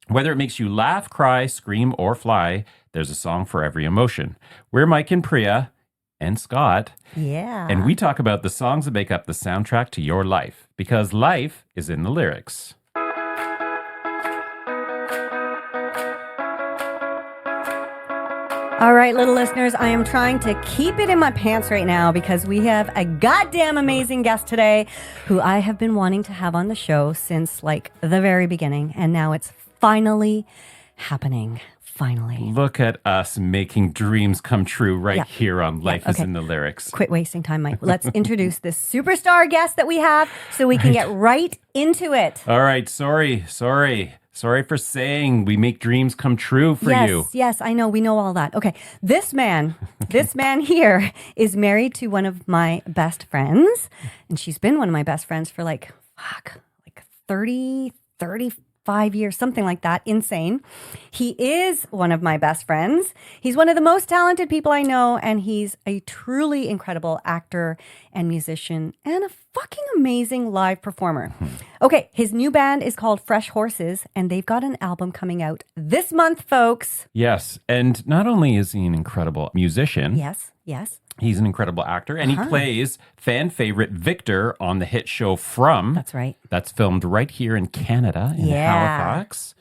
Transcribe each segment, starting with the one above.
Whether it makes you laugh, cry, scream, or fly, there's a song for every emotion. We're Mike and Priya and Scott. Yeah. And we talk about the songs that make up the soundtrack to your life, because life is in the lyrics. All right, little listeners, I am trying to keep it in my pants right now because we have a goddamn amazing guest today who I have been wanting to have on the show since like the very beginning. And now it's finally happening. Finally. Look at us making dreams come true here on Life is in the Lyrics. Quit wasting time, Mike. Let's introduce this superstar guest that we have so we can get right into it. All right. Sorry for saying we make dreams come true for you. Yes, I know. We know all that. Okay. This man here is married to one of my best friends. And she's been one of my best friends for like 35 years, something like that. Insane. He is one of my best friends. He's one of the most talented people I know, and he's a truly incredible actor and musician and a fucking amazing live performer. Okay, his new band is called Fresh Horses, and they've got an album coming out this month, folks. Yes, and not only is he an incredible musician. Yes. He's an incredible actor, and he plays fan favorite Victor on the hit show From. That's right. That's filmed right here in Canada, in Halifax.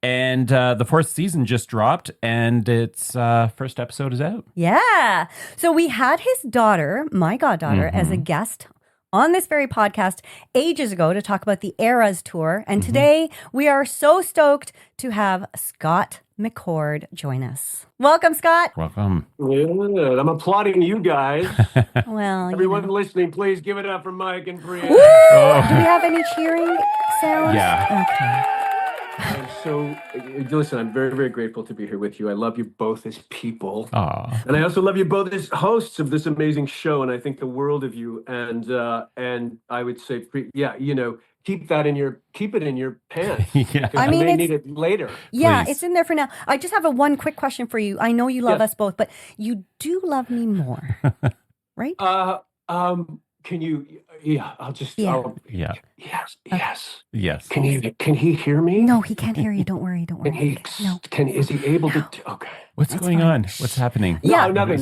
And the fourth season just dropped, and its first episode is out. Yeah. So we had his daughter, my goddaughter, as a guest on this very podcast ages ago to talk about the Eras tour. And today we are so stoked to have Scott McCord join us. Welcome, Scott. Welcome. Good. I'm applauding you guys. Well, Everyone listening, please give it up for Mike and Priya. Do we have any cheering sounds? Yeah. Okay. And so, listen, I'm very, very grateful to be here with you. I love you both as people. Aw. And I also love you both as hosts of this amazing show. And I think the world of you. And I would say, keep it in your pants. Yeah. I mean, you may need it later. Yeah, Please. it's in there for now. I just have one quick question for you. I know you love us both, but you do love me more, right? Can you? Yeah, I'll just. Yeah. Yeah. Yes. Yes. Can he hear me? No, he can't hear you. Don't worry. Can he? No. Is he able to? Okay. What's going on? What's happening? Yeah. No, nothing.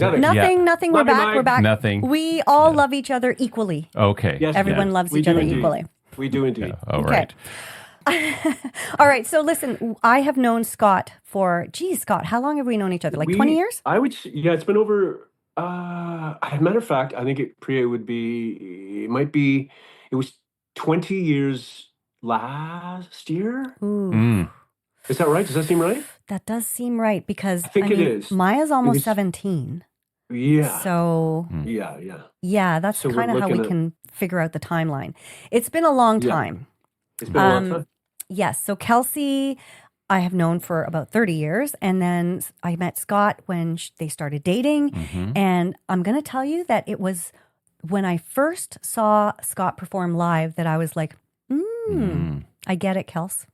Nothing. We're Love you, back. Mike. We're back. Nothing. We all love each other equally. Okay. Yes. Everyone Yeah. loves We each do other indeed. equally. We do indeed. All Okay. right. All right. So listen, I have known Scott for, Scott, how long have we known each other? Like 20 years? I would. It's been over. As a matter of fact, I think Priya would be. It might be. It was 20 years last year. Ooh. Is that right? Does that seem right? That does seem right because I think it is. Maya's almost was- 17. Yeah. So Yeah. that's So we're kind of how we looking at- can figure out the timeline. It's been a long Yeah. time. It's been a long time. Yes. So Kelsey, I have known for about 30 years. And then I met Scott when they started dating. And I'm going to tell you that it was when I first saw Scott perform live that I was like, I get it, Kels.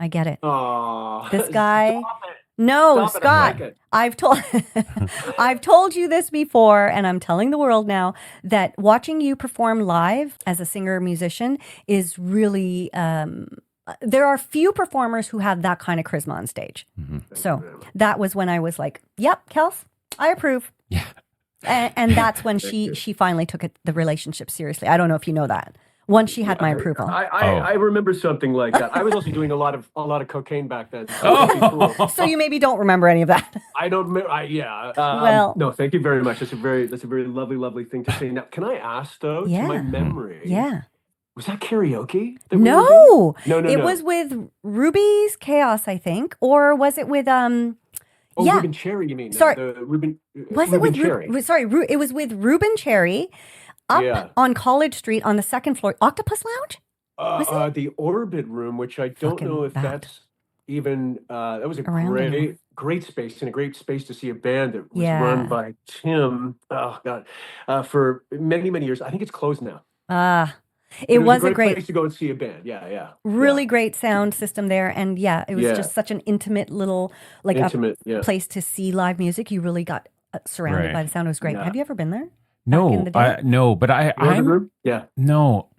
I get it. Oh, This guy. Stop it. No, Stop it, I Scott, like it. I've told you this before, and I'm telling the world now that watching you perform live as a singer musician is really, there are few performers who have that kind of charisma on stage. So that was when I was like, yep, Kels, I approve. Yeah. And that's when she finally took the relationship seriously. I don't know if you know that. Once she had my approval. I remember something like that. I was also doing a lot of cocaine back then. So, cool. So you maybe don't remember any of that. I don't remember. Well- no, thank you very much. That's a very lovely thing to say. Now, can I ask though, to my memory? Yeah. Was that karaoke? That we were No. doing? No. It was with Ruby's Chaos, I think, or was it with Ruben Cherry, you mean? Sorry. Ruben. Was Ruben it with Cherry? it was with Ruben Cherry up on College Street on the second floor, Octopus Lounge? Was The Orbit Room, which I don't know if that's even. That was a Around great space and a great space to see a band that was Yeah. run by Tim. Oh God, for many years. I think it's closed now. It was a a great place to go and see a band. Yeah. really great sound system there. And it was Yeah. just such an intimate little, place to see live music. You really got surrounded by the sound. It was great. Yeah. Have you ever been there? No, in the day? no, but Orbit Room? Yeah.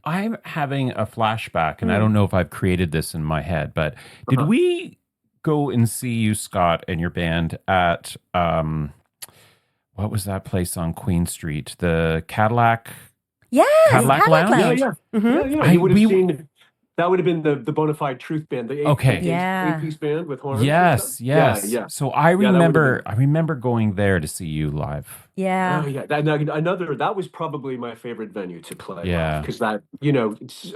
I'm having a flashback, and I don't know if I've created this in my head, but did we go and see you, Scott, and your band at what was that place on Queen Street? The Cadillac Yes, Cadillac Lounge? Yeah. You would have seen that would have been the Bonafide Truth Band, the eight-piece band with horns. Yes. Yeah. So I remember going there to see you live. Yeah. Oh yeah. That was probably my favorite venue to play. Yeah. Because it's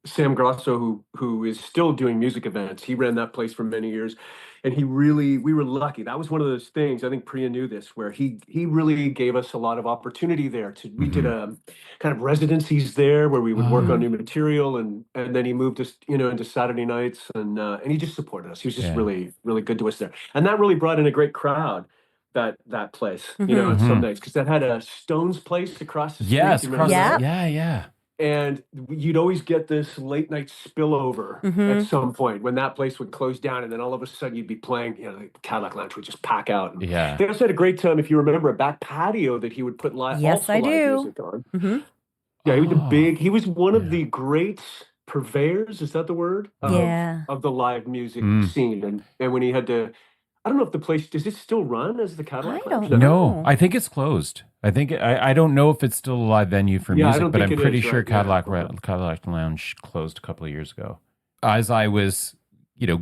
Sam Grosso, who is still doing music events. He ran that place for many years, and we were lucky. That was one of those things. I think Priya knew this, where he really gave us a lot of opportunity there. We did a kind of residencies there where we would work on new material, and then he moved us, into Saturday nights, and he just supported us. He was just really, really good to us there, and that really brought in a great crowd. That place, on some nights, because that had a Stones place across the street. Yes, Yeah. And you'd always get this late night spillover at some point when that place would close down, and then all of a sudden you'd be playing, the Cadillac Lounge would just pack out. And they also had a great time, if you remember, a back patio that he would put live music on. Yeah, he was one of the great purveyors, is that the word? Of the live music scene. And when he had to, I don't know if the place, does it still run as the Cadillac Lounge? No, I think it's closed. I don't know if it's still a live venue for music, but I'm pretty sure Cadillac Lounge closed a couple of years ago. As I was,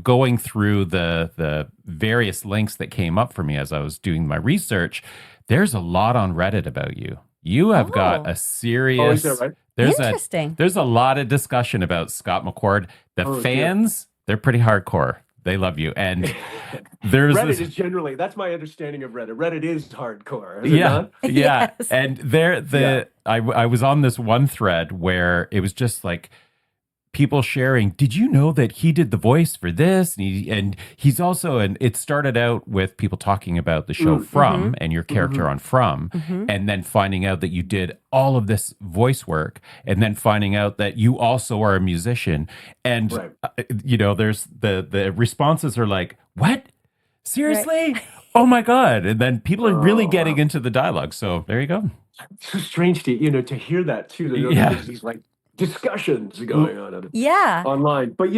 going through the various links that came up for me as I was doing my research, there's a lot on Reddit about you. You have got a serious. Is that right? Interesting. There's a lot of discussion about Scott McCord. The fans, they're pretty hardcore. They love you. And there's Reddit is generally, that's my understanding of Reddit. Reddit is hardcore. Is it not? Yeah. And I was on this one thread where it was just like people sharing, did you know that he did the voice for this? And he's also, and it started out with people talking about the show From and your character on From, and then finding out that you did all of this voice work, and then finding out that you also are a musician. And, there's the responses are like, what? Seriously? Right. Oh my God. And then people are really getting into the dialogue. So there you go. It's so strange to hear that too. There's these like discussions going on online, but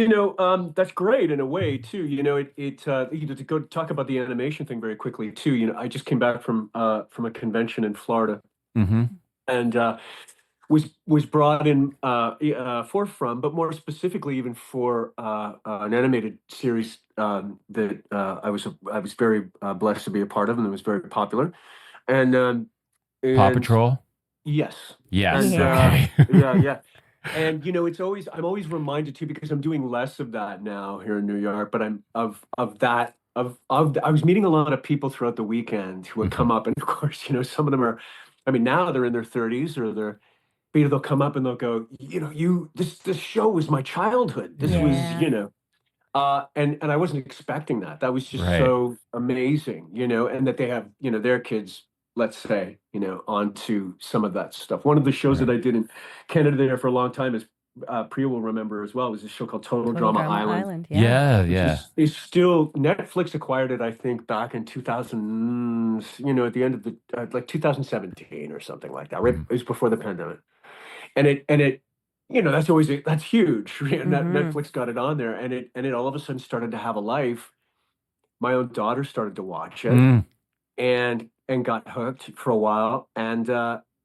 that's great in a way too. To go talk about the animation thing very quickly too. I just came back from a convention in Florida, and was brought in for From, but more specifically even for an animated series that I was very blessed to be a part of, and it was very popular. And Paw Patrol. Yes. And, yeah. And I'm always reminded too, because I'm doing less of that now here in New York, but I'm I was meeting a lot of people throughout the weekend who would come up, and of course, some of them are, now they're in their 30s, or they'll come up and they'll go, this show was my childhood. This was, and I wasn't expecting that. That was just so amazing, and that they have, their kids, let's say, onto some of that stuff. One of the shows that I did in Canada there for a long time, is Priya will remember as well, was a show called Total Drama Island. Yeah. It's still, Netflix acquired it, I think, back in 2000, at the end of the, like 2017 or something like that. Right? It was before the pandemic. And it, that's huge. Netflix got it on there, and it all of a sudden started to have a life. My own daughter started to watch it, and got hooked for a while. And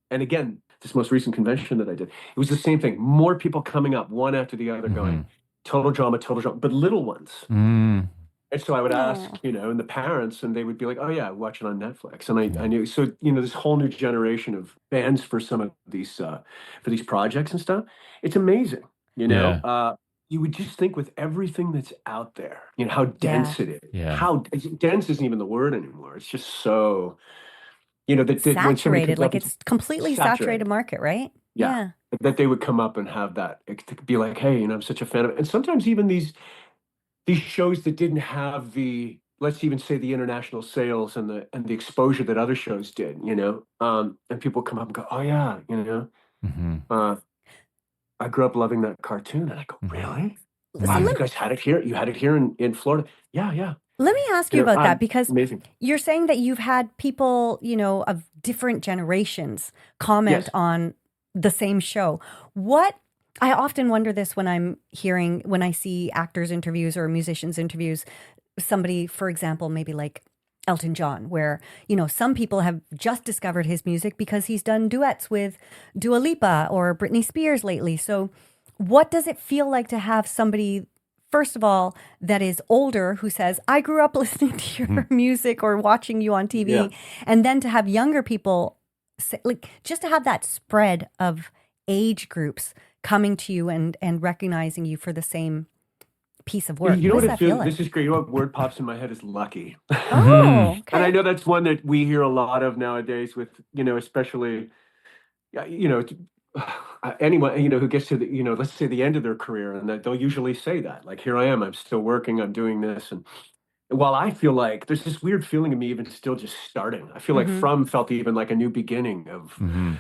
again, this most recent convention that I did, it was the same thing. More people coming up, one after the other, going, total drama, but little ones. And so I would ask, and the parents, and they would be like, oh yeah, watch it on Netflix. And I knew, so, this whole new generation of fans for some of these, for these projects and stuff. It's amazing, you would just think, with everything that's out there, how dense it is. Yeah. How dense isn't even the word anymore. It's just so, saturated, like it's completely saturated market, right? Yeah. That they would come up and have that, to be like, hey, I'm such a fan of it. And sometimes even these shows that didn't have the, let's even say, the international sales and the exposure that other shows did, and people come up and go, oh yeah, I grew up loving that cartoon. And I go, really? Wow, you guys had it here? You had it here in Florida? Yeah. Let me ask you about that, because amazing. You're saying that you've had people, of different generations comment on the same show. What I often wonder this when when I see actors' interviews or musicians' interviews, somebody, for example, maybe like Elton John, where, some people have just discovered his music because he's done duets with Dua Lipa or Britney Spears lately. So, what does it feel like to have somebody, first of all, that is older who says, I grew up listening to your music or watching you on TV, Yeah. and then to have younger people, like, just to have that spread of age groups coming to you and recognizing you for the same piece of work. You know What what does it that feel feels? like? This is great. You know what word pops in my head is lucky. Oh, And I okay. know that's one that we hear a lot of nowadays with, especially, yeah, anyone, who gets to the, let's say the end of their career, and that they'll usually say that, like, here I am, I'm still working, I'm doing this. And while I feel like there's this weird feeling of me even still just starting, I feel like Mm-hmm. From felt even like a new beginning of Hmm.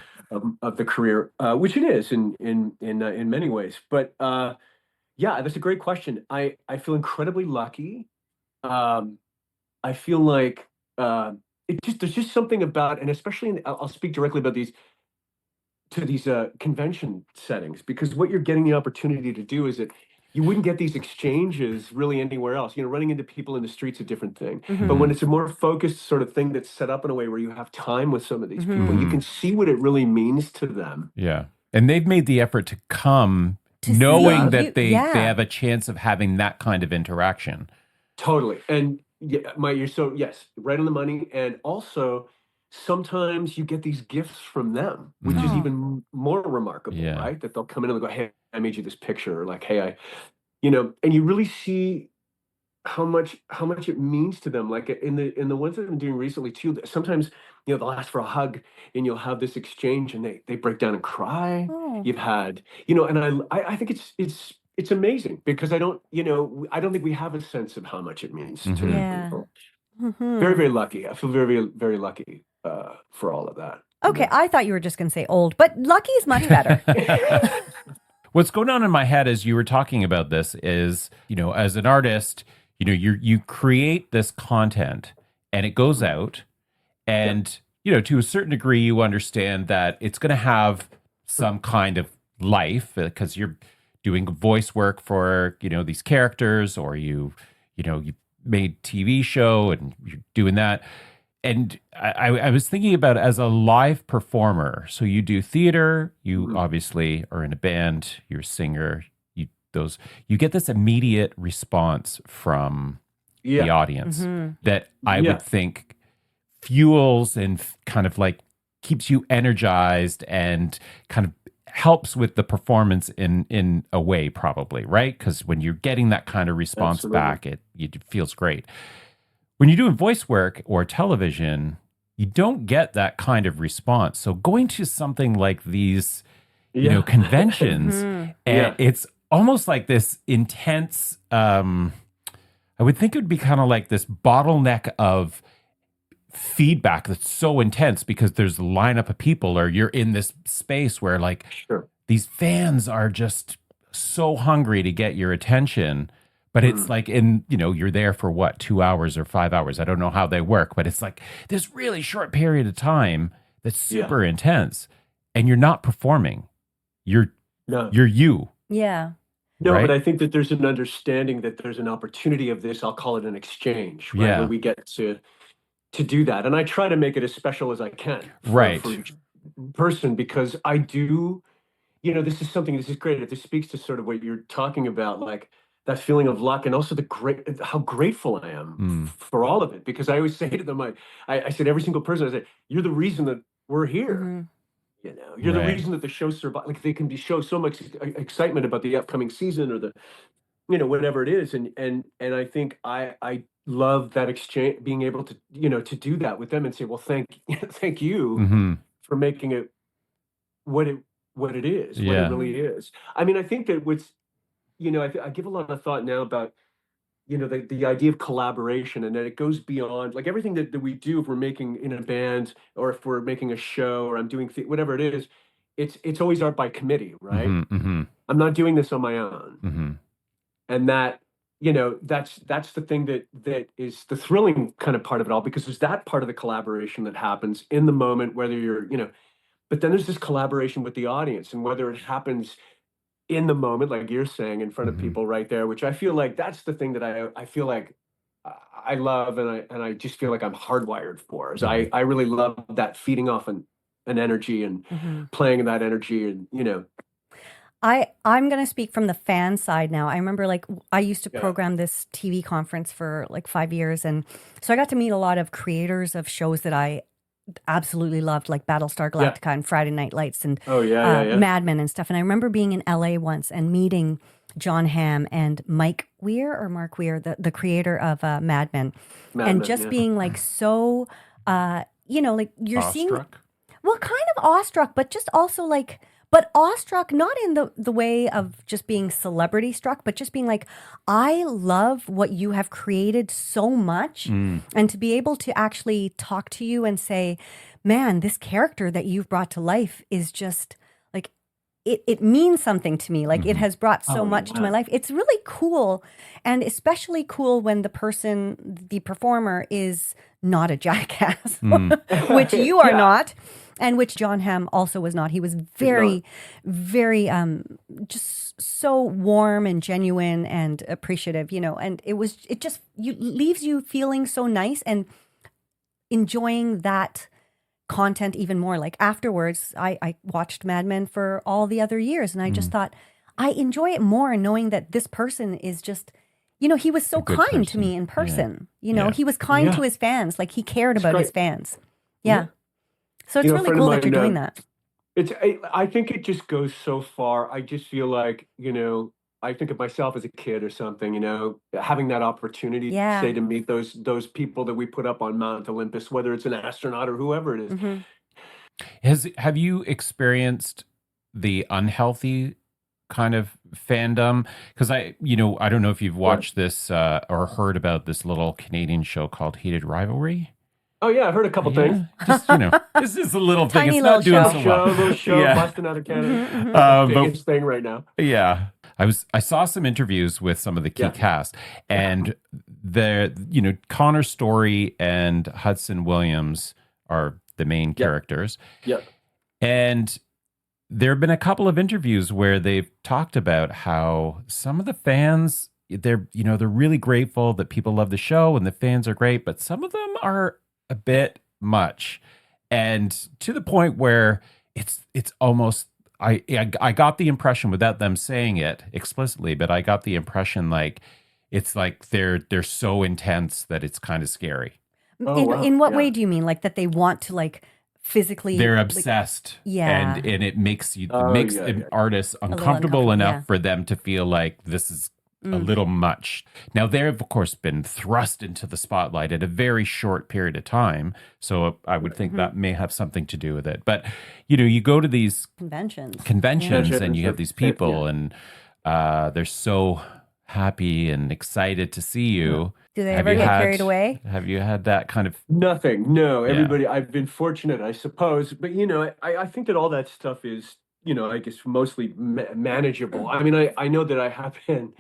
of the career, which it is in many ways. But yeah, that's a great question. I feel incredibly lucky. Um, I feel like there's just something about, and especially I'll speak directly about these convention settings, because what you're getting the opportunity to do is that you wouldn't get these exchanges really anywhere else. Running into people in the streets, a different thing. But Mm-hmm. when it's a more focused sort of thing that's set up in a way where you have time with some of these people, you Mm-hmm. Hmm. can see what it really means to them. Yeah. And they've made the effort to come To see knowing Yeah, you, that they yeah. have a chance of having that kind of interaction. totally. And yeah, you're so, yes, right on the money. And also, sometimes you get these gifts from them, which is Mm. Oh, even more remarkable, Yeah. right? That they'll come in and they'll go, "Hey, I made you this picture," or like, "Hey, and you really see how much it means to them. Like in the ones that I've been doing recently too, sometimes they'll ask for a hug, and you'll have this exchange, and they break down and cry. oh, You've had, and I think it's amazing, because I don't think we have a sense of how much it means to Hmm. yeah. people. Very, Mm-hmm. very lucky. I feel very, very, very lucky for all of that. Okay, I thought you were just going to say old, but lucky is much better. What's going on in my head as you were talking about this is, as an artist, you create this content and it goes out, Yeah. and to a certain degree you understand that it's going to have some kind of life because you're doing voice work for these characters, or you made TV show and you're doing that. And I was thinking about it as a live performer. So you do theater, you Mhm. obviously are in a band, you're a singer, you get this immediate response from the Yeah. audience Mm-hmm. that I would Yeah. think fuels and kind of like keeps you energized and kind of helps with the performance in a way, probably, right? Because when you're getting that kind of response Absolutely. back, it feels great. When you're doing voice work or television, you don't get that kind of response. So going to something like these, Yeah. conventions, Mm-hmm. and Yeah. it's almost like this intense, I would think it would be kind of like this bottleneck of feedback that's so intense because there's a lineup of people, or you're in this space where like Sure. these fans are just so hungry to get your attention. But it's Mhm. like you're there for what, 2 hours or 5 hours. I don't know how they work, but it's like this really short period of time that's Yeah. super intense, and you're not performing. You're No. you're you, Yeah. No, but right? I think that there's an understanding that there's an opportunity of this. I'll call it an exchange, right? Where Yeah. we get to do that. And I try to make it as special as I can for Right. each person, because this is great. If this speaks to sort of what you're talking about, like that feeling of luck, and also how grateful I am Mm. for all of it. Because I always say to them, I said, every single person, I said, you're the reason that we're here. Mm-hmm. You're the Right. reason that the show survive. Like, they can show so much excitement about the upcoming season, or the whatever it is. And I think I love that exchange, being able to to do that with them and say, well, thank you Hmm. for making it what it is, what it Yeah. really is. I mean, I think that I give a lot of thought now about the idea of collaboration, and that it goes beyond, like, everything that we do. If we're making in a band, or if we're making a show, or I'm doing whatever it is, it's always art by committee, right? Hmm. Hmm. I'm not doing this on my own. Hmm. And that's the thing that is the thrilling kind of part of it all, because there's that part of the collaboration that happens in the moment, whether you're but then there's this collaboration with the audience, and whether it happens in the moment, like you're saying, in front of people right there, which I feel like that's the thing that I feel like I love, and I just feel like I'm hardwired for. So I really love that, feeding off an energy and playing that energy, and I'm going to speak from the fan side now. I remember like I used to program this TV conference for like 5 years. And so I got to meet a lot of creators of shows that I absolutely loved, like Battlestar Galactica and Friday Night Lights and Mad Men and stuff. And I remember being in LA once and meeting John Hamm and Mark Weir, the creator of Mad Men. And just being like so, you know, like you're seeing, well, kind of awestruck, but just also like, but awestruck, not in the way of just being celebrity struck, but just being like, I love what you have created so much. And to be able to actually talk to you and say, man, this character that you've brought to life is just like, it means something to me. Like it has brought so much to my life. It's really cool. And especially cool when the performer is not a jackass, which you are not. And which John Hamm also was not. He was very, very, just so warm and genuine and appreciative, you know. And it just leaves you feeling so nice and enjoying that content even more. Like afterwards, I watched Mad Men for all the other years, and I just thought I enjoy it more knowing that this person is just, you know, he was so kind to me in person. You know, he was kind to his fans, like he cared about his fans. So it's really cool that you're doing that. I think it just goes so far. I just feel like, you know, I think of myself as a kid or something, you know, having that opportunity, say, to meet those people that we put up on Mount Olympus, whether it's an astronaut or whoever it is. Have you experienced the unhealthy kind of fandom? Because I don't know if you've watched this or heard about this little Canadian show called Heated Rivalry. Oh yeah, I've heard a couple things. Just, you know, this is a little thing. Tiny it's not doing so well. Little show, busting out of Canada. Biggest thing right now. Yeah, I saw some interviews with some of the key cast, and Connor Story and Hudson Williams are the main characters. And there have been a couple of interviews where they've talked about how some of the fans, they're really grateful that people love the show and the fans are great, but some of them are a bit much, and to the point where it's almost I got the impression, without them saying it explicitly, but I got the impression like it's like they're so intense that it's kind of scary. In what way do you mean? Like that they want to like physically? They're obsessed, and it makes artists uncomfortable enough for them to feel like this is a little much. Now, they've, of course, been thrust into the spotlight at a very short period of time. So I would think that may have something to do with it. But, you know, you go to these conventions and you have these people and they're so happy and excited to see you. Do they ever get carried away? Have you had that kind of... Nothing. No, everybody, I've been fortunate, I suppose. But, you know, I think that all that stuff is, you know, I guess mostly manageable. I mean, I know that I have been...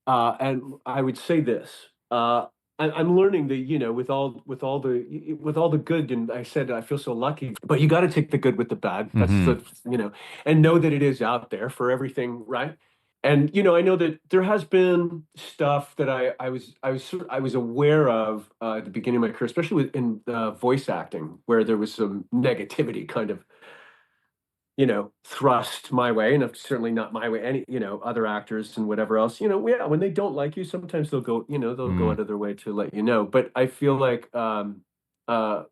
and I would say this: I'm learning that, you know, with all the good, and I said I feel so lucky, but you got to take the good with the bad. That's you know, and know that it is out there for everything, right? And you know, I know that there has been stuff that I was aware of at the beginning of my career, especially in voice acting, where there was some negativity kind of, you know, thrust my way, and certainly not my way. Any, you know, other actors and whatever else, you know, when they don't like you, sometimes they'll go, you know, they'll go out of their way to let you know. But I feel like I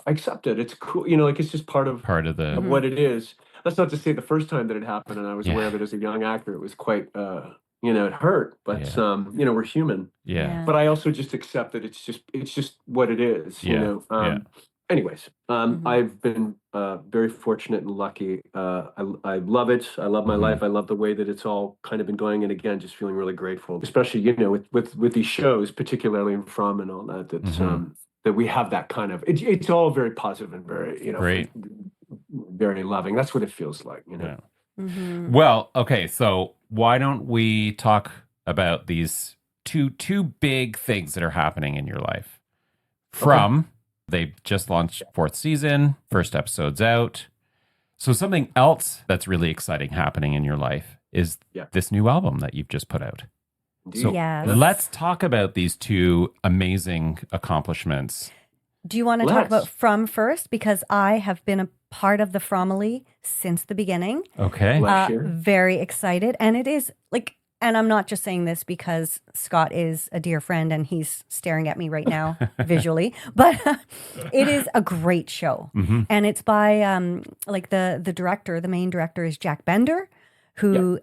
accept it. It's cool, you know, like it's just part of of what it is. That's not to say the first time that it happened and I was aware of it as a young actor, it was quite, you know, it hurt. But you know, we're human. But I also just accept that it's just what it is. You know. Anyways, I've been very fortunate and lucky. I love it. I love my life. I love the way that it's all kind of been going. And again, just feeling really grateful, especially, you know, with these shows, particularly in From and all that, that we have that kind of, it's all very positive and very, you know, very loving. That's what it feels like, you know. Well, okay. So why don't we talk about these two big things that are happening in your life? From... They just launched 4th season, first episode's out. So something else that's really exciting happening in your life is this new album that you've just put out. Indeed. So Yes. let's talk about these two amazing accomplishments. Do you want to talk about From first? Because I have been a part of the Fromily since the beginning. Okay. Very excited. And it is like, and I'm not just saying this because Scott is a dear friend and he's staring at me right now visually, but it is a great show. Mm-hmm. And it's by like the director, the main director is Jack Bender, who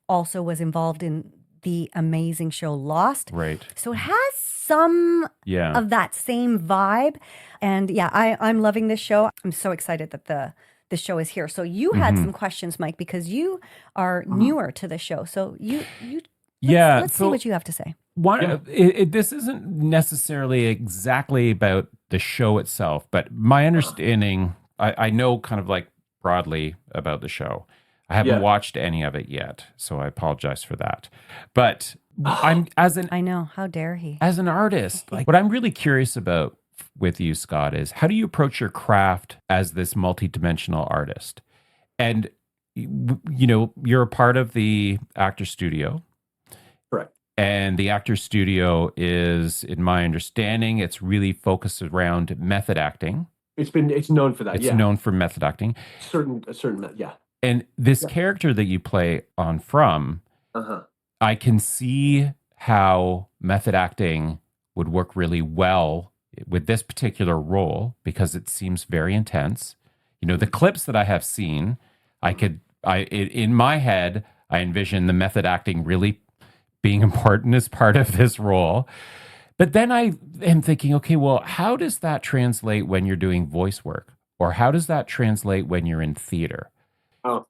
also was involved in the amazing show Lost. Right. So it has some of that same vibe. And I'm loving this show. I'm so excited that the show is here. So you had some questions, Mike, because you are newer to the show. So let's see what you have to say. This isn't necessarily exactly about the show itself, but my understanding, I know kind of like broadly about the show. I haven't watched any of it yet, so I apologize for that. But I know, how dare he? As an artist, like what I'm really curious about with you, Scott, is how do you approach your craft as this multidimensional artist? And you're a part of the Actor Studio. Correct. And the Actor Studio is, in my understanding, it's really focused around method acting. It's known for that. It's known for method acting. Certain. And this character that you play on From, I can see how method acting would work really well with this particular role because it seems very intense. The clips that I have seen, in my head, I envision the method acting really being important as part of this role. But then I am thinking, okay, well, how does that translate when you're doing voice work? Or how does that translate when you're in theater?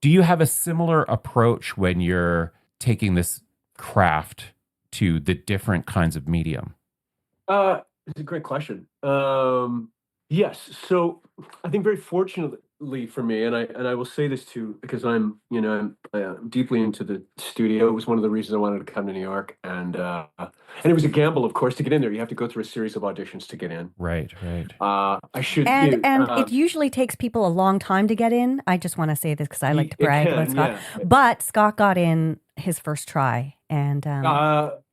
Do you have a similar approach when you're taking this craft to the different kinds of medium? It's a great question. Yes. So I think very fortunately for me, and I will say this too, because I'm deeply into the studio. It was one of the reasons I wanted to come to New York, and it was a gamble, of course, to get in there. You have to go through a series of auditions to get in. Right. It usually takes people a long time to get in. I just want to say this because I like to brag about Scott. Yeah. But Scott got in his first try, and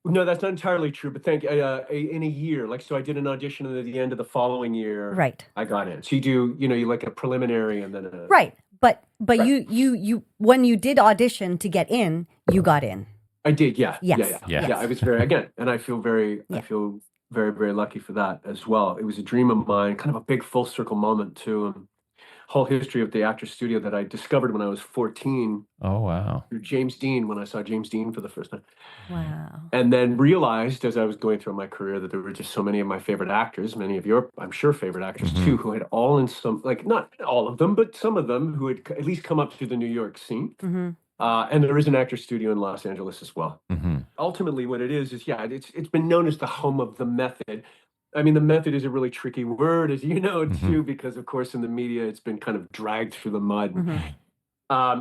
no, that's not entirely true. But in a year, so I did an audition, and at the end of the following year, right, I got in. So you do, you like a preliminary, and then right. But you when you did audition to get in, you got in. I did, yeah. Yes. I was and I feel very very lucky for that as well. It was a dream of mine, kind of a big full circle moment too. Whole history of the Actor Studio that I discovered when I was 14. Oh, wow. Through James Dean, when I saw James Dean for the first time. Wow. And then realized as I was going through my career that there were just so many of my favorite actors, many of your, I'm sure, favorite actors too, who had all in some, not all of them, but some of them who had at least come up through the New York scene. And there is an Actor Studio in Los Angeles as well. Ultimately, what it is it's been known as the home of the method. I mean, the method is a really tricky word, as you know, too, because, of course, in the media, it's been kind of dragged through the mud.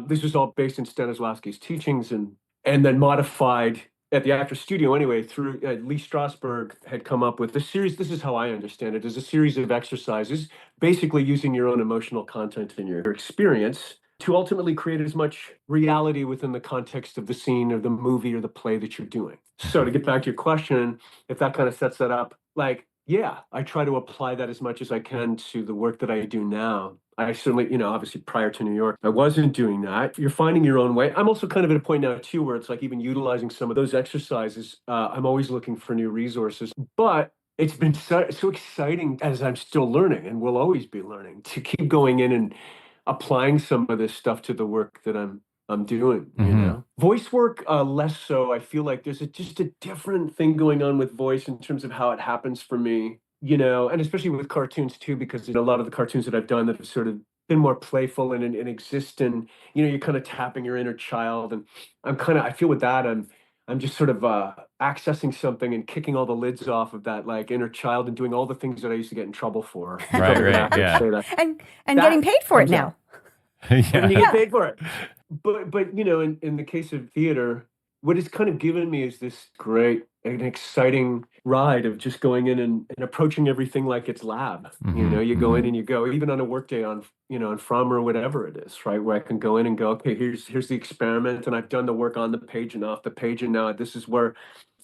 This was all based in Stanislavski's teachings and then modified at the Actor Studio anyway through Lee Strasberg had come up with a series. This is how I understand it, is a series of exercises, basically using your own emotional content and your experience to ultimately create as much reality within the context of the scene or the movie or the play that you're doing. So to get back to your question, if that kind of sets that up, I try to apply that as much as I can to the work that I do now. I certainly, obviously prior to New York, I wasn't doing that. You're finding your own way. I'm also kind of at a point now too, where it's like even utilizing some of those exercises. I'm always looking for new resources, but it's been so exciting as I'm still learning and will always be learning to keep going in and applying some of this stuff to the work that I'm doing, Voice work, less so. I feel like there's just a different thing going on with voice in terms of how it happens for me, and especially with cartoons too, because a lot of the cartoons that I've done that have sort of been more playful and exist and, you're kind of tapping your inner child. And I feel with that, I'm just sort of accessing something and kicking all the lids off of that inner child and doing all the things that I used to get in trouble for. Right, yeah. And getting paid for it now. And you get paid for it. But in the case of theater, what it's kind of given me is this great an exciting ride of just going in and approaching everything like it's lab. You go in and you go, even on a work day on, on From or whatever it is, right? Where I can go in and go, okay, here's the experiment, and I've done the work on the page and off the page, and now this is where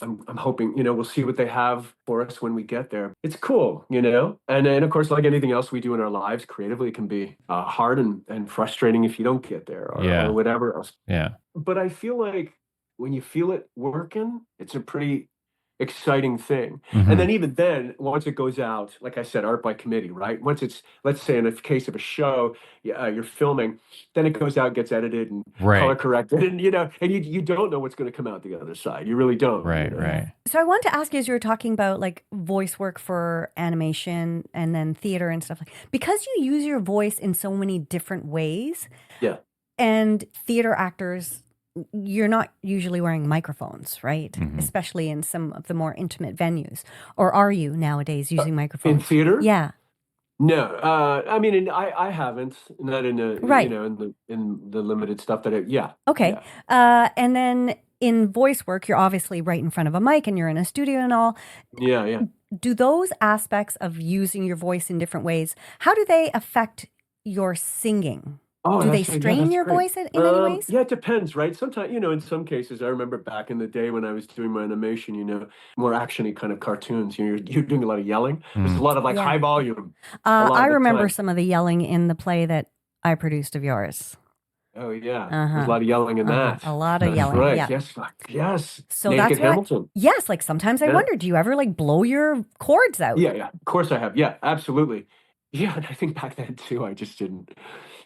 I'm hoping, we'll see what they have for us when we get there. It's cool, and then of course, like anything else we do in our lives creatively, it can be hard and frustrating if you don't get there or whatever else. Yeah. But I feel like when you feel it working, it's a pretty exciting thing. And then even then, once it goes out, like I said, art by committee, right? Once it's, let's say in a case of a show, you're filming, then it goes out, gets edited and color corrected, and and you don't know what's going to come out the other side. You really don't. Right. So I want to ask you, as you were talking about like voice work for animation and then theater and stuff, like because you use your voice in so many different ways. Yeah. And theater actors, you're not usually wearing microphones, right? Especially in some of the more intimate venues. Or are you nowadays using microphones? In theater? Yeah. No, I mean, I haven't, not in the, in the limited stuff that Okay. Yeah. And then in voice work, you're obviously right in front of a mic and you're in a studio and all. Yeah. Do those aspects of using your voice in different ways, how do they affect your singing? Oh, do they strain your voice in any ways? Yeah, it depends, right? Sometimes, in some cases, I remember back in the day when I was doing my animation, more action-y kind of cartoons, you're doing a lot of yelling. There's a lot of like high volume. I remember some of the yelling in the play that I produced of yours. Oh, yeah. There's a lot of yelling in that. A lot of yelling, right. yeah. Yes. So Naked that's Hamilton. Yes, like sometimes I wonder, do you ever like blow your cords out? Yeah. Of course I have. Yeah, absolutely. Yeah, and I think back then too, I just didn't.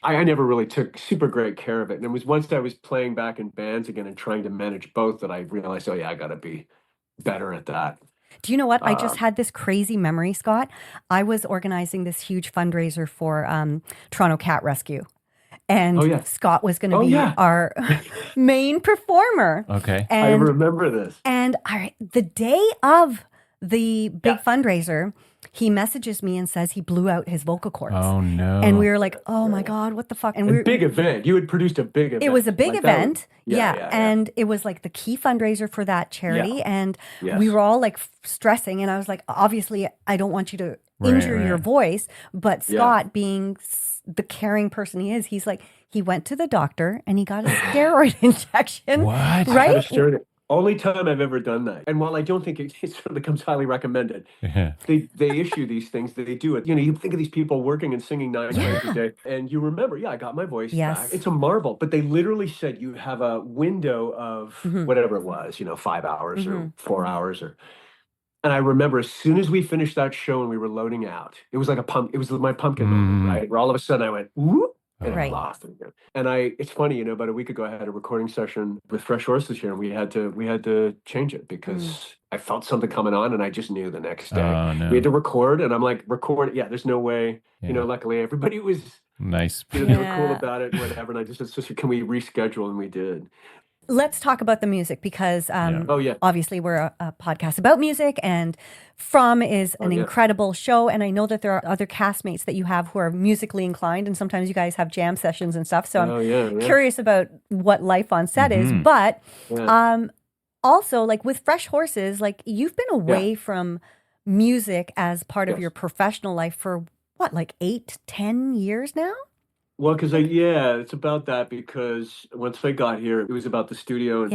I never really took super great care of it. And it was once I was playing back in bands again and trying to manage both that I realized, oh yeah, I got to be better at that. Do you know what? I just had this crazy memory, Scott. I was organizing this huge fundraiser for Toronto Cat Rescue. And Scott was going to be our main performer. Okay. And, I remember this. And the day of the big fundraiser, he messages me and says he blew out his vocal cords. Oh, no. And we were like, oh, my God, what the fuck? And a big event. You had produced a big event. It was a big event. Was, And it was like the key fundraiser for that charity. Yeah. And we were all like stressing. And I was like, obviously, I don't want you to injure your voice. But Scott, being the caring person he is, he's like, he went to the doctor and he got a steroid injection. What? Right? Only time I've ever done that. And while I don't think it sort of becomes highly recommended, they issue these things, they do it. You think of these people working and singing 9 hours a day, and you remember, I got my voice back. It's a marvel. But they literally said you have a window of whatever it was, 5 hours or 4 hours And I remember as soon as we finished that show and we were loading out, it was like it was my pumpkin moment, right? Where all of a sudden I went, whoop. And I lost it again. And it's funny, about a week ago I had a recording session with Fresh Horses here, and we had to change it because I felt something coming on, and I just knew the next day. Oh, no. We had to record, and I'm like, record? Yeah, there's no way. Luckily everybody was nice. They were cool about it, whatever. And I just said, can we reschedule? And we did. Let's talk about the music because obviously we're a podcast about music, and From is an incredible show. And I know that there are other castmates that you have who are musically inclined, and sometimes you guys have jam sessions and stuff. So I'm curious about what life on set is. But also, like with Fresh Horses, like you've been away from music as part of your professional life for what, like 8-10 years now? Well, because it's about that, because once I got here, it was about the studio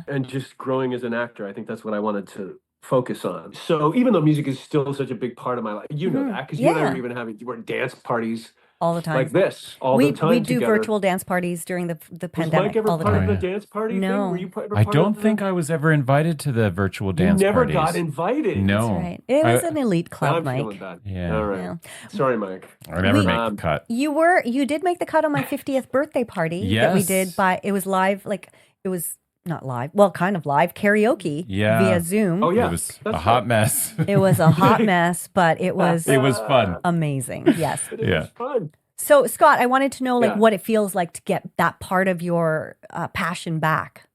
and just growing as an actor. I think that's what I wanted to focus on. So even though music is still such a big part of my life, you know that, because you and I were even we're dance parties all the time, like this, all the time. We do together. Virtual dance parties during the pandemic. Was Mike ever all the part time. of the dance party? No, thing? Were you part I don't think I was ever invited to the virtual dance. You never parties. got invited. No, that's right. It was an elite club, Mike. Yeah. All right. Sorry, Mike. I never make the cut. You did make the cut on my 50th birthday party that we did. It was live. Like it was not live. Well, kind of live karaoke via Zoom. Oh yeah, it was a hot mess. It was a hot mess, but it was fun. Amazing. Yes. It was fun. So, Scott, I wanted to know what it feels like to get that part of your passion back.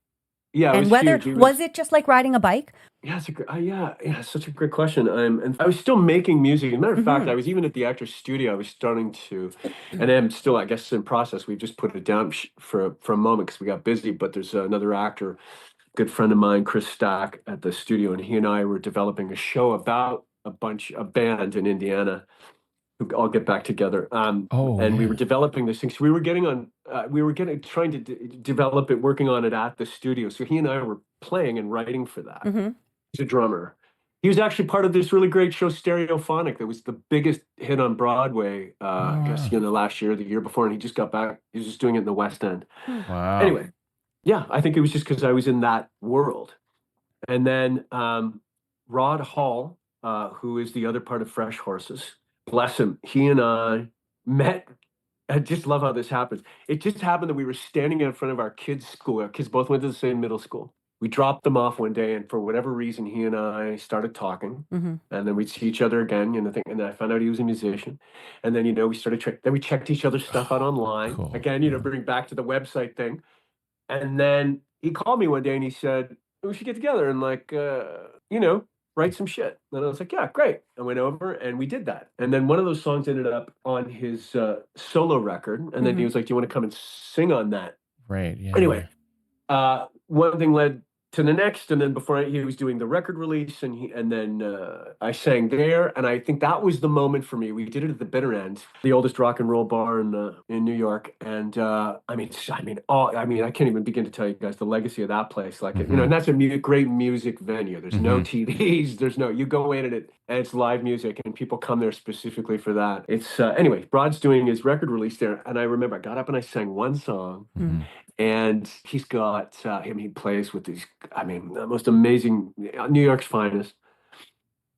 Yeah, and whether was it just like riding a bike? Yeah, it's such a great question. And I was still making music. As a matter of fact, I was even at the Actors Studio. I was starting to, and I'm still, I guess, in process. We've just put it down for a moment because we got busy. But there's another actor good friend of mine, Chris Stack, at the studio, and he and I were developing a show about a band in Indiana who all get back together. And we were developing this thing. So we were trying to develop it, working on it at the studio. So he and I were playing and writing for that. He's a drummer. He was actually part of this really great show, Stereophonic, that was the biggest hit on Broadway, I guess, last year, the year before, and he just got back. He was just doing it in the West End. Wow. Anyway, yeah, I think it was just because I was in that world. And then Rod Hall, who is the other part of Fresh Horses, bless him, he and I met. I just love how this happens. It just happened that we were standing in front of our kids' school. Our kids both went to the same middle school. We dropped them off one day, and for whatever reason, he and I started talking, and then we'd see each other again, and then I found out he was a musician, and then, we started then we checked each other's stuff out online. Cool. Again, bring back to the website thing. And then he called me one day and he said, we should get together and write some shit. And I was like, yeah, great. I went over and we did that. And then one of those songs ended up on his solo record. And then he was like, do you want to come and sing on that? Right. Yeah. Anyway, one thing led to the next, and then before he was doing the record release, and then I sang there, and I think that was the moment for me. We did it at the Bitter End, the oldest rock and roll bar in New York, and I can't even begin to tell you guys the legacy of that place. Like, and that's a great music venue. There's no TVs, you go in and it's live music, and people come there specifically for that. It's anyway. Brod's doing his record release there, and I remember I got up and I sang one song. And he's got he plays with these, the most amazing, New York's finest.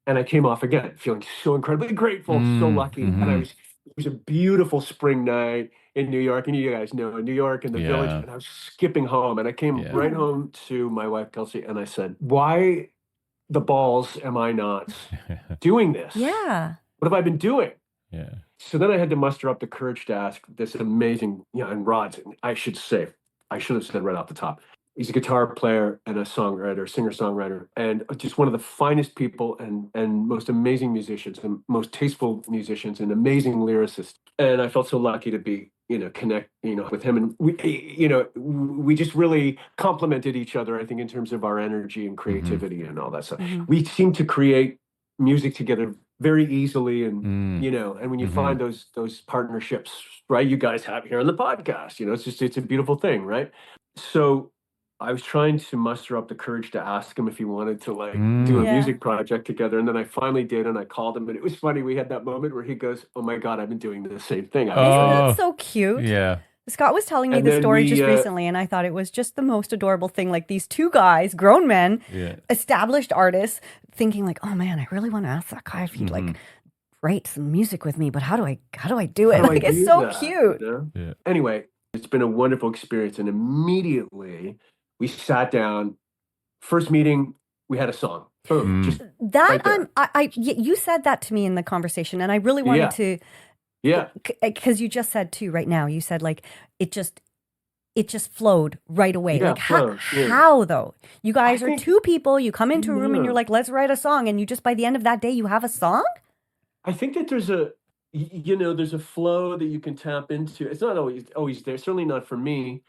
And I came off again feeling so incredibly grateful, so lucky. And it was a beautiful spring night in New York. And you guys know New York and the Village. And I was skipping home. And I came right home to my wife, Kelsey, and I said, why the balls am I not doing this? Yeah. What have I been doing? Yeah. So then I had to muster up the courage to ask this amazing, and Rod, I should have said right off the top, he's a guitar player and a songwriter, singer-songwriter, and just one of the finest people and most amazing musicians and most tasteful musicians and amazing lyricists. And I felt so lucky to be, connect, with him. And we just really complemented each other, I think, in terms of our energy and creativity and all that stuff. We seem to create music together very easily, and and when you find those partnerships, right, you guys have here on the podcast, it's a beautiful thing, right? So I was trying to muster up the courage to ask him if he wanted to do a music project together, and then I finally did, and I called him, and it was funny. We had that moment where he goes, "Oh my God, I've been doing the same thing." Isn't that so cute? Yeah. Scott was telling me the story just recently, and I thought it was just the most adorable thing. Like these two guys, grown men, established artists, thinking like, "Oh man, I really want to ask that guy if he'd write some music with me, but how do I do it?" Like it's so cute. Yeah. Anyway, it's been a wonderful experience, and immediately we sat down. First meeting, we had a song. Boom. Just that right you said that to me in the conversation, and I really wanted to. Yeah. Because you just said too right now, you said like it just flowed right away. Yeah, like how though? You guys are two people, you come into a room and you're like, let's write a song, and you just by the end of that day you have a song? I think that there's a flow that you can tap into. It's not always there, certainly not for me,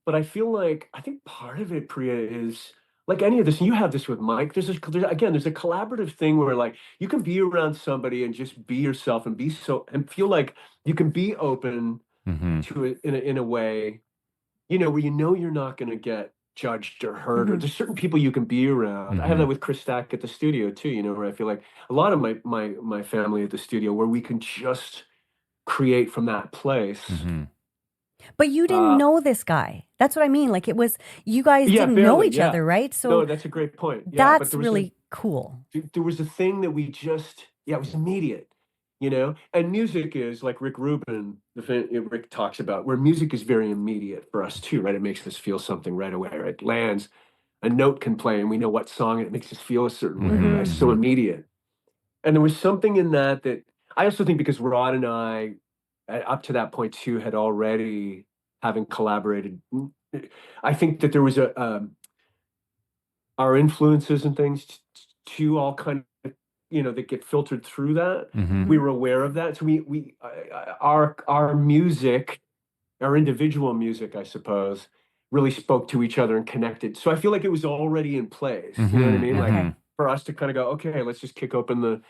but I think part of it, Priya, is like any of this, and you have this with Mike, there's a collaborative thing where like you can be around somebody and just be yourself and and feel like you can be open to it in a way, where you're not going to get judged or hurt, or there's certain people you can be around. I have that with Chris Stack at the studio too, where I feel like a lot of my family at the studio, where we can just create from that place. But you didn't know this guy. That's what I mean. Like it was, you guys didn't know each other, right? So no, that's a great point. Yeah, that's really cool. There was a thing that we just, it was immediate, and music is like Rick Rubin, Rick talks about, where music is very immediate for us too, right? It makes us feel something right away, right? It lands, a note can play and we know what song, and it makes us feel a certain way, right? It's so immediate. And there was something in that I also think because Rod and I, up to that point too, had already having collaborated. I think that there was our influences and things too all kind of, that get filtered through that. We were aware of that. So our music, our individual music, I suppose, really spoke to each other and connected. So I feel like it was already in place. You know what I mean? Like for us to kind of go, okay, let's just kick open the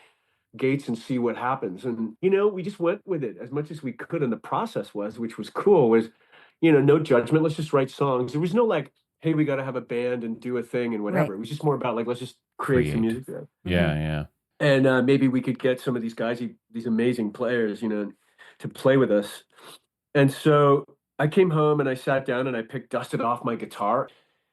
gates and see what happens. And, we just went with it as much as we could. And the process which was cool, was, no judgment. Let's just write songs. There was no like, hey, we got to have a band and do a thing and whatever. It was just more about like, let's just create some music there. Yeah. And maybe we could get some of these guys, these amazing players, to play with us. And so I came home and I sat down and I dusted off my guitar.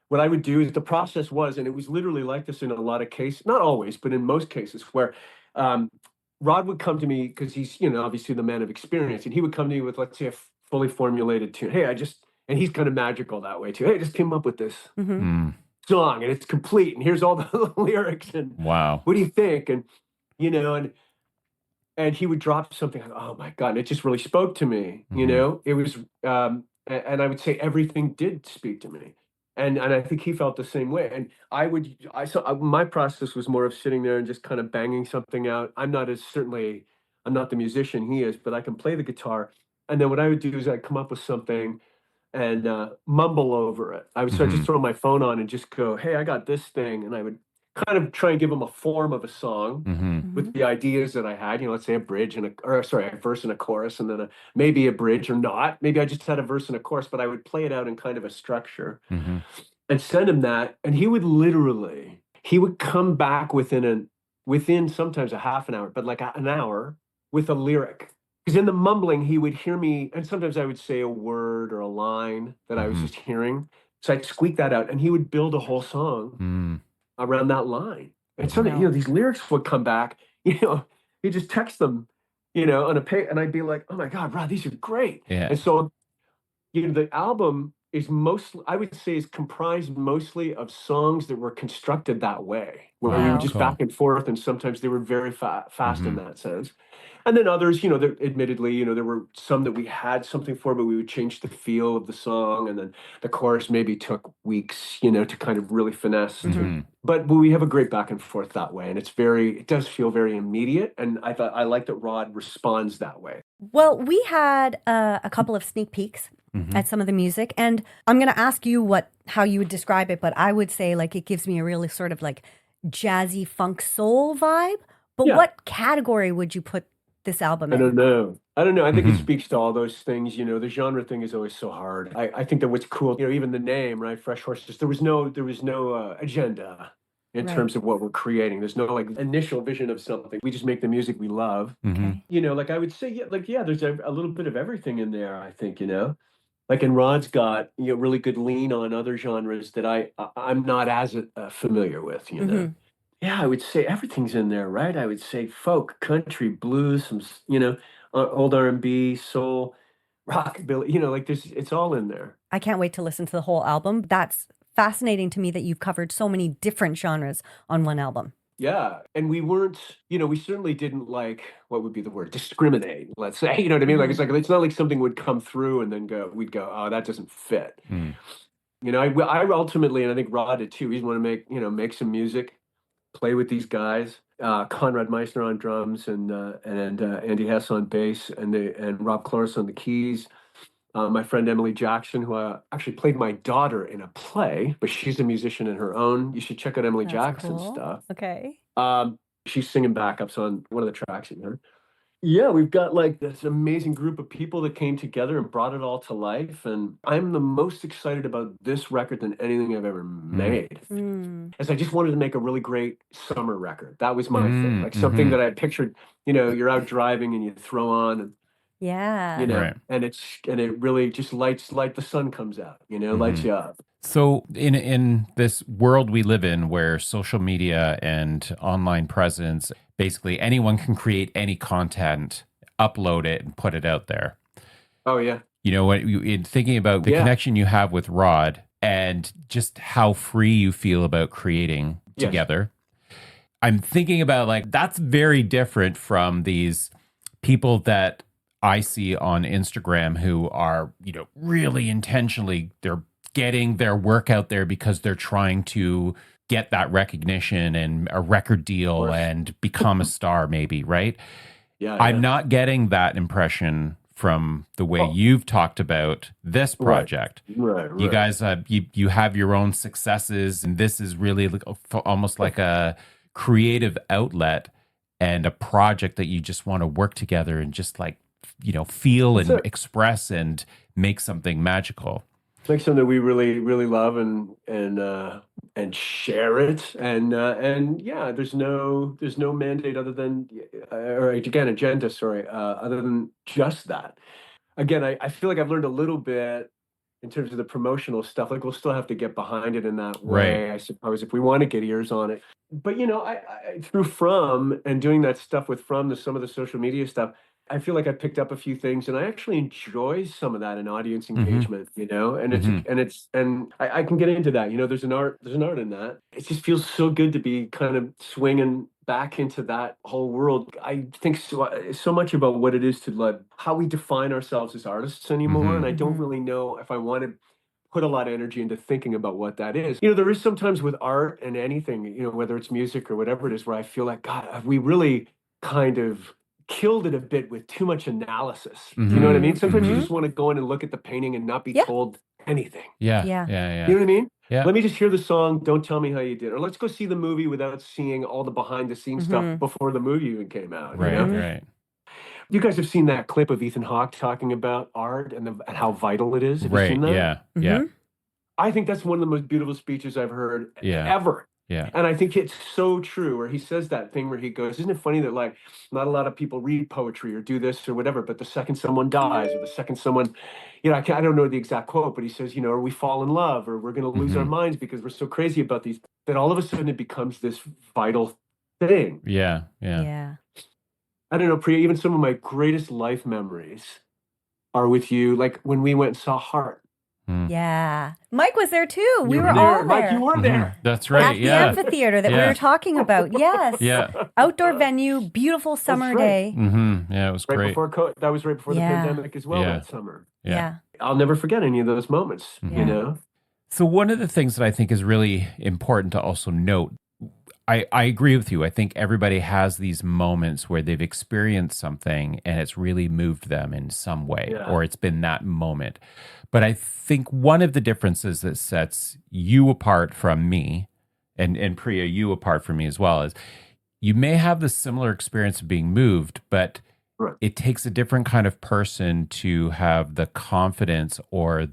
What I would do is the process was, and it was literally like this in a lot of cases, not always, but in most cases, where Rod would come to me because he's, obviously the man of experience, and he would come to me with, let's say, a fully formulated tune. Hey, and he's kind of magical that way too. Hey, I just came up with this song and it's complete, and here's all the lyrics, and wow, what do you think? And and he would drop something like, oh my God, and it just really spoke to me. It was and I would say everything did speak to me. And I think he felt the same way. And my process was more of sitting there and just kind of banging something out. I'm not the musician he is, but I can play the guitar. And then what I would do is I'd come up with something and mumble over it. I would start just throw my phone on and just go, hey, I got this thing. And I would kind of try and give him a form of a song with the ideas that I had, let's say a verse and a chorus, and then maybe a bridge or not. Maybe I just had a verse and a chorus, but I would play it out in kind of a structure and send him that. And he would come back within sometimes a half an hour, but like an hour, with a lyric. Because in the mumbling, he would hear me, and sometimes I would say a word or a line that I was just hearing. So I'd squeak that out, and he would build a whole song around that line. And so these lyrics would come back, you just text them, on a page, and I'd be like, oh my God, Rod, these are great. Yeah. And so, the album is comprised mostly of songs that were constructed that way, where we were just back and forth, and sometimes they were very fast in that sense. And then others, admittedly, there were some that we had something for, but we would change the feel of the song. And then the chorus maybe took weeks, to kind of really finesse. But we have a great back and forth that way. And it does feel very immediate. And I like that Rod responds that way. Well, we had a couple of sneak peeks at some of the music. And I'm going to ask you how you would describe it. But I would say like it gives me a really sort of like jazzy funk soul vibe. But what category would you put this album in? I don't know. I think it speaks to all those things. The genre thing is always so hard. I think that what's cool, even the name, right? Fresh Horses. There was no agenda in terms of what we're creating. There's no like initial vision of something. We just make the music we love. Like I would say, there's a little bit of everything in there. I think, like, and Rod's got really good lean on other genres that I'm not as familiar with. Yeah, I would say everything's in there, right? I would say folk, country, blues, some, old R&B, soul, rockabilly, like it's all in there. I can't wait to listen to the whole album. That's fascinating to me that you've covered so many different genres on one album. Yeah. And we weren't, we certainly didn't what would be the word? Discriminate, let's say, you know what I mean? Like, it's not like something would come through and then we'd go, oh, that doesn't fit. I ultimately, and I think Rod did too, we just want to make some music, play with these guys, Conrad Meissner on drums and Andy Hess on bass and Rob Cloris on the keys. My friend Emily Jackson, who actually played my daughter in a play, but she's a musician in her own. You should check out Emily Jackson's stuff. Okay. She's singing backups on one of the tracks in her. Yeah, we've got this amazing group of people that came together and brought it all to life. And I'm the most excited about this record than anything I've ever made. As I just wanted to make a really great summer record. That was my thing. Like something that I pictured, you're out driving and you throw on and and it really just light the sun comes out, lights you up. So in this world we live in where social media and online presence, basically anyone can create any content, upload it and put it out there. Oh yeah. In thinking about the connection you have with Rod and just how free you feel about creating together, I'm thinking about that's very different from these people that I see on Instagram who are, really intentionally, they're getting their work out there because they're trying to get that recognition and a record deal and become a star maybe, right? Yeah. I'm not getting that impression from the way you've talked about this project. Right. You guys, you have your own successes, and this is really almost like a creative outlet and a project that you just want to work together and just like, feel and express and make something magical. Make something we really, really love and share it. And yeah, there's no mandate other than, or again, agenda, sorry, other than just that. Again, I feel like I've learned a little bit in terms of the promotional stuff. Like we'll still have to get behind it in that way, I suppose, if we want to get ears on it. But I through From and doing that stuff with From, some of the social media stuff, I feel like I picked up a few things, and I actually enjoy some of that in audience engagement, and I can get into that. There's an art in that. It just feels so good to be kind of swinging back into that whole world. I think so much about what it is to like how we define ourselves as artists anymore, and I don't really know if I want to put a lot of energy into thinking about what that is. There is sometimes with art and anything, whether it's music or whatever it is, where I feel like, God, have we really kind of killed it a bit with too much analysis? Do you know what I mean? Sometimes you just want to go in and look at the painting and not be told anything. Yeah. You know what I mean? Yeah. Let me just hear the song. Don't tell me how you did. Or let's go see the movie without seeing all the behind the scenes stuff before the movie even came out. Right. You guys have seen that clip of Ethan Hawke talking about art and how vital it is. Have you seen that? Yeah. I think that's one of the most beautiful speeches I've heard ever. Yeah. And I think it's so true, where he says that thing where he goes, isn't it funny that like not a lot of people read poetry or do this or whatever, but the second someone dies or the second someone, I don't know the exact quote, but he says, or we fall in love or we're going to lose our minds because we're so crazy about these, that all of a sudden it becomes this vital thing. Yeah. I don't know, Priya, even some of my greatest life memories are with you, like when we went and saw Heart. Yeah. Mike was there too. We were there. all there. Mike, you were there. That's right. At the amphitheater that we were talking about. Yes. Yeah. Outdoor venue, beautiful summer day. Yeah, it was great. That was right before the pandemic as well that summer. Yeah. I'll never forget any of those moments, So one of the things that I think is really important to also note, I agree with you. I think everybody has these moments where they've experienced something and it's really moved them in some way, or it's been that moment. But I think one of the differences that sets you apart from me, and Priya, you apart from me as well, is you may have the similar experience of being moved, but it takes a different kind of person to have the confidence or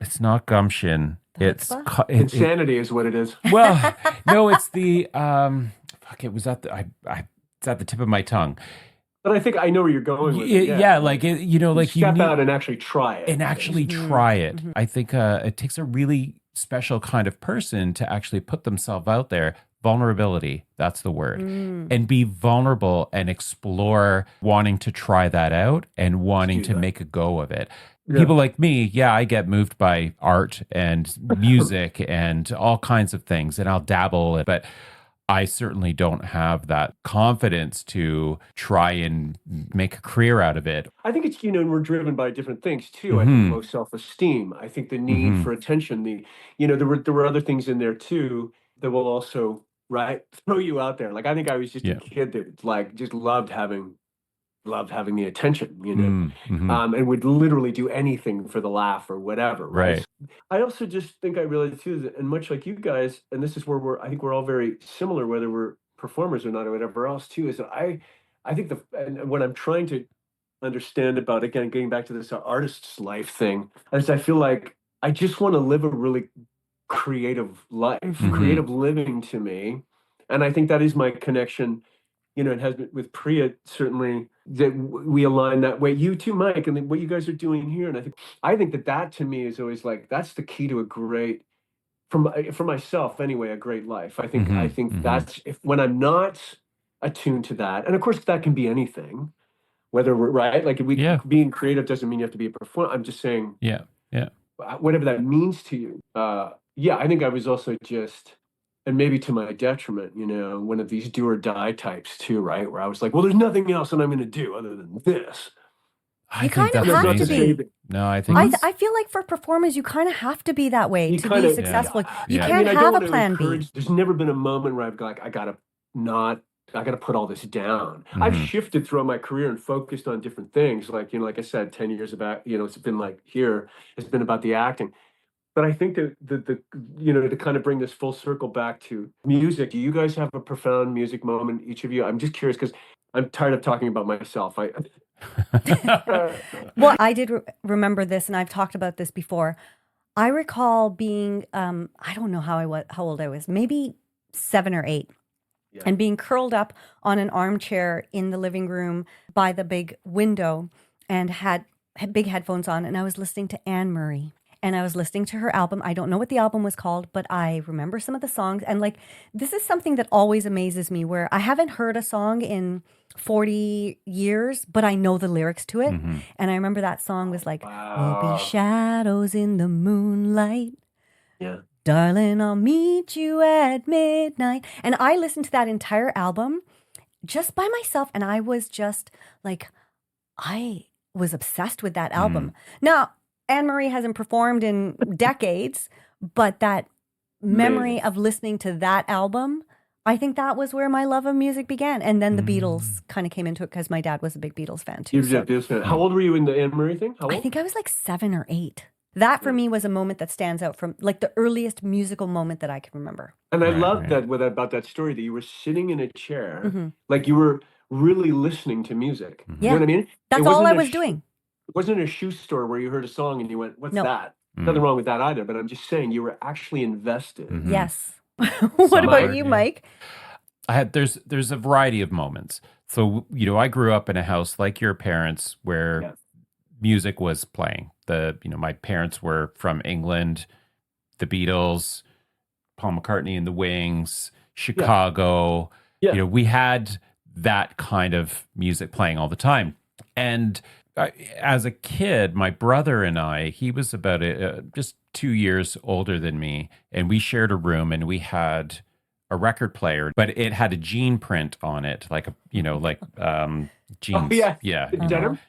it's not gumption. It's insanity is what it is. Well, no, it's the it was at it's at the tip of my tongue. But I think I know where you're going with it. Yeah, like like step out and actually try it. Try it. I think it takes a really special kind of person to actually put themselves out there. Vulnerability, that's the word. And be vulnerable and explore wanting to try that out and wanting to make a go of it. People like me, I get moved by art and music and all kinds of things, and I'll dabble, but I certainly don't have that confidence to try and make a career out of it. I think it's, we're driven by different things too. I think low self-esteem. I think the need for attention, there were other things in there too that will also, throw you out there. Like, I think I was just a kid that like just loved having the attention, and would literally do anything for the laugh or whatever. Right. I also just think I realized too that, and much like you guys, and this is where I think we're all very similar, whether we're performers or not or whatever else too, is that I think and what I'm trying to understand about, again, getting back to this artist's life thing, is I feel like I just want to live a really creative life, creative living to me. And I think that is my connection, it has been with Priya, certainly, that we align that way. You too, Mike, and what you guys are doing here. And I think that to me is always like, that's the key to a great, for myself anyway, a great life. I think that's when I'm not attuned to that. And of course, that can be anything, whether we're like being creative doesn't mean you have to be a performer. I'm just saying, whatever that means to you. I think I was also just, and maybe to my detriment, one of these do or die types too, right? Where I was like, well, there's nothing else that I'm going to do other than this. You kind of have to be. No, I think I feel like for performers, you kind of have to be that way to be successful. You can't have a plan B. There's never been a moment where I've like, I gotta not I got to put all this down. I've shifted throughout my career and focused on different things. Like, like I said, 10 years about, it's been like here, it's been about the acting. But I think that to kind of bring this full circle back to music, do you guys have a profound music moment, each of you? I'm just curious because I'm tired of talking about myself. Well, I did remember this, and I've talked about this before. I recall being, I don't know how old I was, maybe 7 or 8. Yeah. And being curled up on an armchair in the living room by the big window and had big headphones on. And I was listening to Anne Murray, and I was listening to her album. I don't know what the album was called, but I remember some of the songs. And like, this is something that always amazes me, where I haven't heard a song in 40 years, but I know the lyrics to it. And I remember that song was like, we'll be shadows in the moonlight. Yeah. Darling, I'll meet you at midnight. And I listened to that entire album just by myself. And I was just like, I was obsessed with that album. Now, Anne Murray hasn't performed in decades, but that memory of listening to that album, I think that was where my love of music began. And then the Beatles kind of came into it because my dad was a big Beatles fan too. You're a Beatles fan. How old were you in the Anne Murray thing? How old? I think I was like 7 or 8. That for me was a moment that stands out from like the earliest musical moment that I can remember. And I love that about that story, that you were sitting in a chair, like you were really listening to music. You know what I mean? That's all I was doing. It wasn't a shoe store where you heard a song and you went, what's that? Nothing wrong with that either, but I'm just saying you were actually invested. Yes. What about you, Mike? There's a variety of moments. So, I grew up in a house like your parents where music was playing. My parents were from England, the Beatles, Paul McCartney and the Wings, Chicago. Yeah. We had that kind of music playing all the time. And as a kid, my brother and I, he was about just 2 years older than me, and we shared a room, and we had a record player, but it had a jean print on it, like jeans. Oh, yeah. Denim.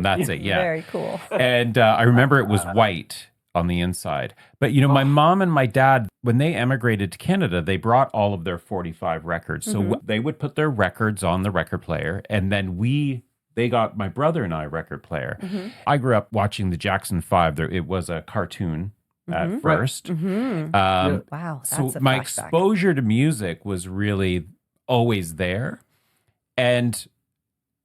That's it. Yeah. Very cool. And I remember it was white on the inside. But, my mom and my dad, when they emigrated to Canada, they brought all of their 45 records. So they would put their records on the record player, and then they got my brother and I a record player. I grew up watching the Jackson 5. It was a cartoon at first. Wow. That's so a my flashback. exposure to music was really always there. And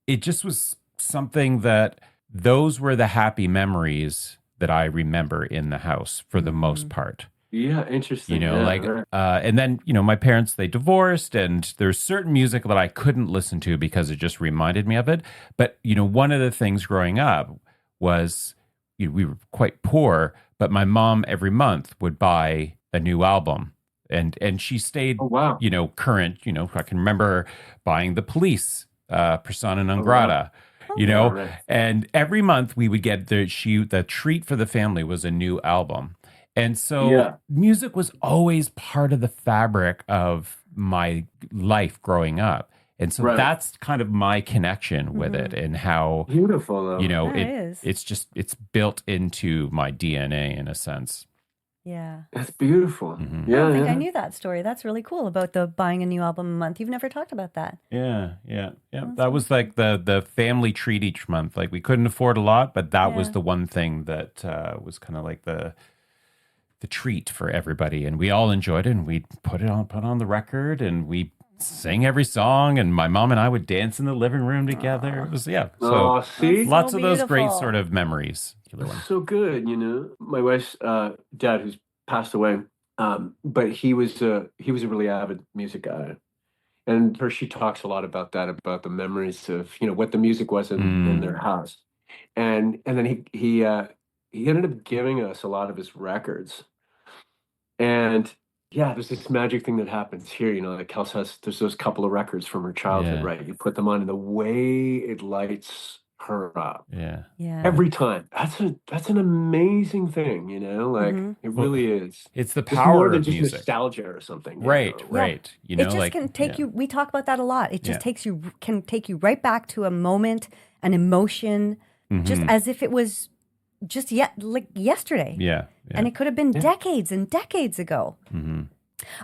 it just was something that those were the happy memories that I remember in the house for the most part. Yeah, interesting. And then, my parents, they divorced, and there's certain music that I couldn't listen to because it just reminded me of it. But, one of the things growing up was we were quite poor, but my mom every month would buy a new album. And she stayed, current. I can remember her buying The Police, Persona non grata. And every month we would get the treat for the family was a new album. And so music was always part of the fabric of my life growing up. And so that's kind of my connection with it, and how beautiful, though. It's built into my DNA in a sense. Yeah. That's beautiful. I don't think I knew that story. That's really cool about the buying a new album a month. You've never talked about that. Yeah. That was like the family treat each month. Like, we couldn't afford a lot, but that was the one thing that was kind of like the treat for everybody. And we all enjoyed it, and we'd put on the record, and we sing every song, and my mom and I would dance in the living room together. It was so see, lots of those great sort of memories. So good. My wife's dad, who's passed away, but he was a really avid music guy, and she talks a lot about that, about the memories of what the music was in their house, and then he ended up giving us a lot of his records, and there's this magic thing that happens here. Like Kels there's those couple of records from her childhood, right? You put them on, and the way it lights her up, every time. That's an amazing thing, It really is. It's the It's power more than of just music, nostalgia or something, right? It just can take you. We talk about that a lot. It just can take you right back to a moment, an emotion, just as if it was just like yesterday. Yeah. And it could have been decades and decades ago.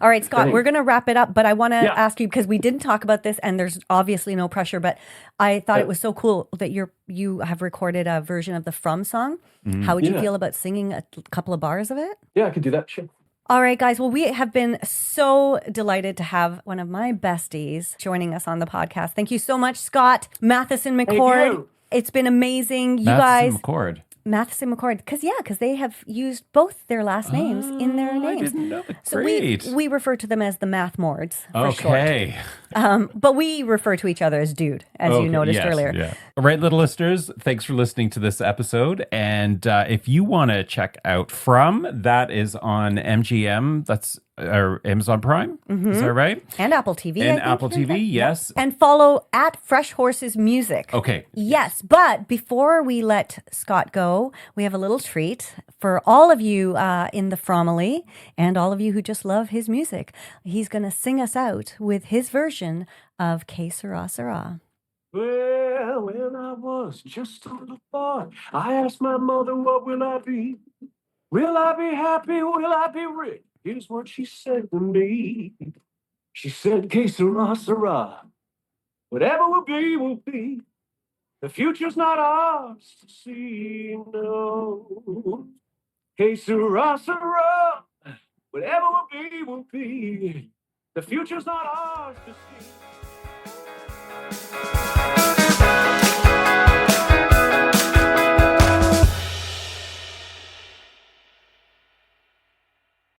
All right, Scott, Thanks. we're going to wrap it up, but I want to Yeah. ask you, because we didn't talk about this and there's obviously no pressure, but I thought it was so cool that you have recorded a version of the From song. How would you feel about singing a couple of bars of it? Yeah, I could do that. Sure. All right, guys. Well, we have been so delighted to have one of my besties joining us on the podcast. Thank you so much, Scott Matheson McCord. you. It's been amazing. You Matheson guys, McCord. Matheson McCord, because they have used both their last names in their names. I didn't know that. So Great. we refer to them as the Mathmords for Okay. short. But we refer to each other as dude, as you noticed earlier. Yeah. All right, little listeners, thanks for listening to this episode. And if you want to check out From, that is on MGM. That's or Amazon Prime. Is that right? And Apple TV. And I think. Apple TV, yes. And follow at Fresh Horses Music. Okay. Yes, but before we let Scott go, we have a little treat for all of you in the Fromily and all of you who just love his music. He's going to sing us out with his version of Que Sera Sera. Well, when I was just a little boy, I asked my mother, what will I be? Will I be happy? Will I be rich? Here's what she said to me. She said, Que sera, sera. Whatever will be, will be. The future's not ours to see, no. Que sera, sera. Whatever will be, will be. The future's not ours to see.